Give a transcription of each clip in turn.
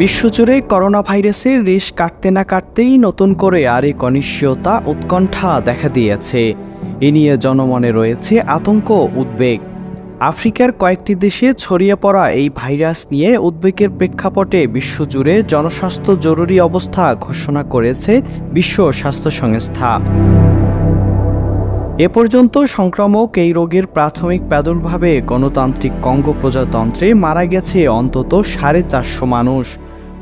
বিশ্বজুড়ে করোনা ভাইরাসের রেশ কাটতে না কাটতেই নতুন করে আরেক অনিশ্চয়তা উৎকণ্ঠা দেখা দিয়েছে। এ নিয়ে জনমনে রয়েছে আতঙ্ক, উদ্বেগ। আফ্রিকার কয়েকটি দেশে ছড়িয়ে পড়া এই ভাইরাস নিয়ে উদ্বেগের প্রেক্ষাপটে বিশ্বজুড়ে জনস্বাস্থ্য জরুরি অবস্থা ঘোষণা করেছে বিশ্ব স্বাস্থ্য সংস্থা। এ পর্যন্ত সংক্রামক এই রোগের প্রাথমিক প্রাদুর্ভাবে গণতান্ত্রিক কঙ্গো প্রজাতন্ত্রে মারা গেছে অন্তত 450 মানুষ।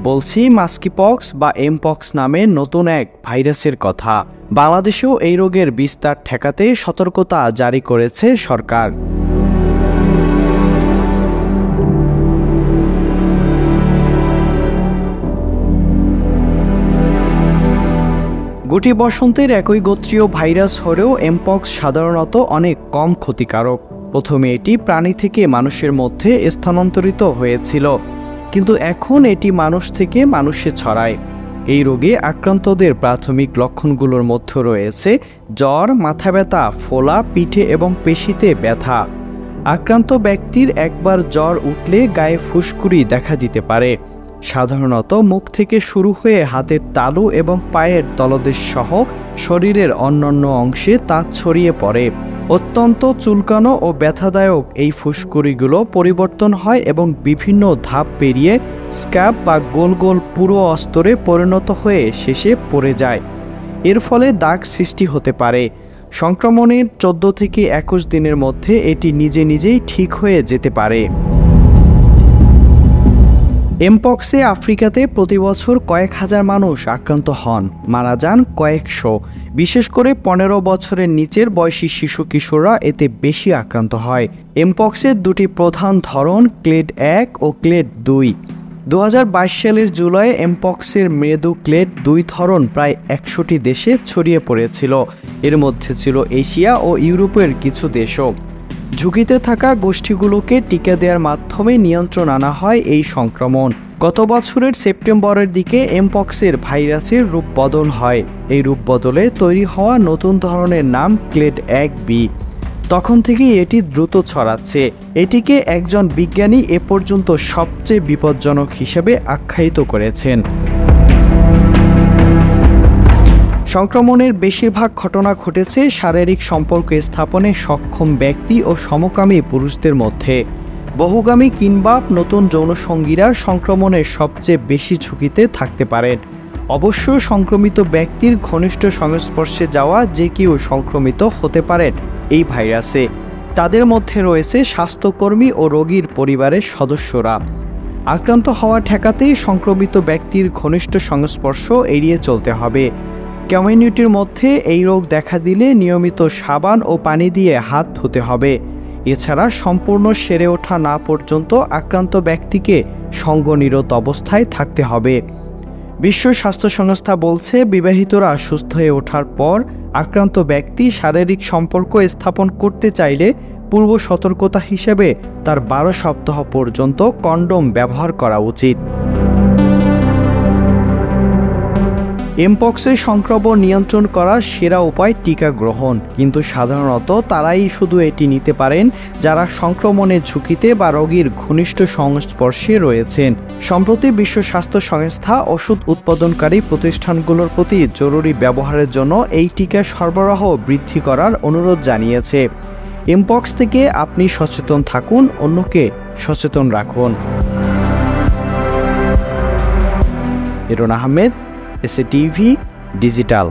বলছি মাস্কিপক্স বা এমপক্স নামে নতুন এক ভাইরাসের কথা। বাংলাদেশেও এই রোগের বিস্তার ঠেকাতে সতর্কতা জারি করেছে সরকার। গুটি বসন্তের একই গোত্রীয় ভাইরাস হলেও এমপক্স সাধারণত অনেক কম ক্ষতিকারক। প্রথমে এটি প্রাণী থেকে মানুষের মধ্যে স্থানান্তরিত হয়েছিল, কিন্তু এখন এটি মানুষ থেকে মানুষে ছড়ায়। এই রোগে আক্রান্তদের প্রাথমিক লক্ষণগুলোর মধ্যে রয়েছে জ্বর, মাথা ব্যথা, ফোলা, পিঠে এবং পেশিতে ব্যথা। আক্রান্ত ব্যক্তির একবার জ্বর উঠলে গায়ে ফুসকুড়ি দেখা দিতে পারে। সাধারণত মুখ থেকে শুরু হয়ে হাতের তালু এবং পায়ের তলদেশ সহ শরীরের অন্যান্য অংশে তা ছড়িয়ে পড়ে। অত্যন্ত চুলকানো ও ব্যথাদায়ক এই ফুসকুড়িগুলো পরিবর্তন হয় এবং বিভিন্ন ধাপ পেরিয়ে স্ক্যাব বা গোল গোল পুরো অস্তরে পরিণত হয়ে শেষে পড়ে যায়। এর ফলে দাগ সৃষ্টি হতে পারে। সংক্রমণের 14 থেকে 21 দিনের মধ্যে এটি নিজে নিজেই ঠিক হয়ে যেতে পারে। এমপক্সে আফ্রিকাতে প্রতি বছর কয়েক হাজার মানুষ আক্রান্ত হন, মারা যান কয়েকশো। বিশেষ করে 15 বছরের নিচের বয়সী শিশু কিশোররা এতে বেশি আক্রান্ত হয়। এমপক্সের দুটি প্রধান ধরন ক্লেড 1 ও ক্লেড 2। 2022 সালের জুলাইয়ে এমপক্সের মৃদু ক্লেড 2 ধরন প্রায় 100টি দেশে ছড়িয়ে পড়েছিল। এর মধ্যে ছিল এশিয়া ও ইউরোপের কিছু দেশও। ঝুঁকিতে থাকা গোষ্ঠীগুলোকে টিকা দেওয়ার মাধ্যমে নিয়ন্ত্রণ আনা হয় এই সংক্রমণ। গত বছরের সেপ্টেম্বরের দিকে এমপক্সের ভাইরাসের রূপ বদল হয়। এই রূপ বদলে তৈরি হওয়া নতুন ধরনের নাম ক্লেড 1B। তখন থেকেই এটি দ্রুত ছড়াচ্ছে। এটিকে একজন বিজ্ঞানী এ পর্যন্ত সবচেয়ে বিপজ্জনক হিসেবে আখ্যায়িত করেছেন। সংক্রমণের বেশিরভাগ ঘটনা ঘটেছে শারীরিক সম্পর্ক স্থাপনে সক্ষম ব্যক্তি ও সমকামী পুরুষদের মধ্যে। বহুগামী কিংবা নতুন যৌনসঙ্গীরা সংক্রমণের সবচেয়ে বেশি ঝুঁকিতে থাকতে পারেন। অবশ্য সংক্রমিত ব্যক্তির ঘনিষ্ঠ সংস্পর্শে যাওয়া যে কেউ সংক্রমিত হতে পারেন এই ভাইরাসে। তাদের মধ্যে রয়েছে স্বাস্থ্যকর্মী ও রোগীর পরিবারের সদস্যরা। আক্রান্ত হওয়া ঠেকাতে সংক্রমিত ব্যক্তির ঘনিষ্ঠ সংস্পর্শ এড়িয়ে চলতে হবে। কমিউনিটির মধ্যে এই রোগ দেখা দিলে নিয়মিত সাবান ও পানি দিয়ে হাত ধুতে হবে। এছাড়া সম্পূর্ণ সেরে ওঠা না পর্যন্ত আক্রান্ত ব্যক্তিকে সঙ্গনিরত অবস্থায় থাকতে হবে। বিশ্ব স্বাস্থ্য সংস্থা বলছে, বিবাহিতরা সুস্থ হয়ে ওঠার পর আক্রান্ত ব্যক্তি শারীরিক সম্পর্ক স্থাপন করতে চাইলে পূর্ব সতর্কতা হিসেবে তার 12 সপ্তাহ পর্যন্ত কন্ডোম ব্যবহার করা উচিত। এমপক্সের সংক্রমণ নিয়ন্ত্রণ করার সেরা উপায় টিকা গ্রহণ, কিন্তু সাধারণত তারাই শুধু এটি নিতে পারেন যারা সংক্রমণের ঝুঁকিতে বা রোগীর ঘনিষ্ঠ সংস্পর্শে রয়েছেন। সম্প্রতি বিশ্ব স্বাস্থ্য সংস্থা ওষুধ উৎপাদনকারী প্রতিষ্ঠানগুলোর প্রতি জরুরি ব্যবহারের জন্য এই টিকা সরবরাহ বৃদ্ধি করার অনুরোধ জানিয়েছে। এমপক্স থেকে আপনি সচেতন থাকুন, অন্যকে সচেতন রাখুন। Aaron Ahmed, SATV digital.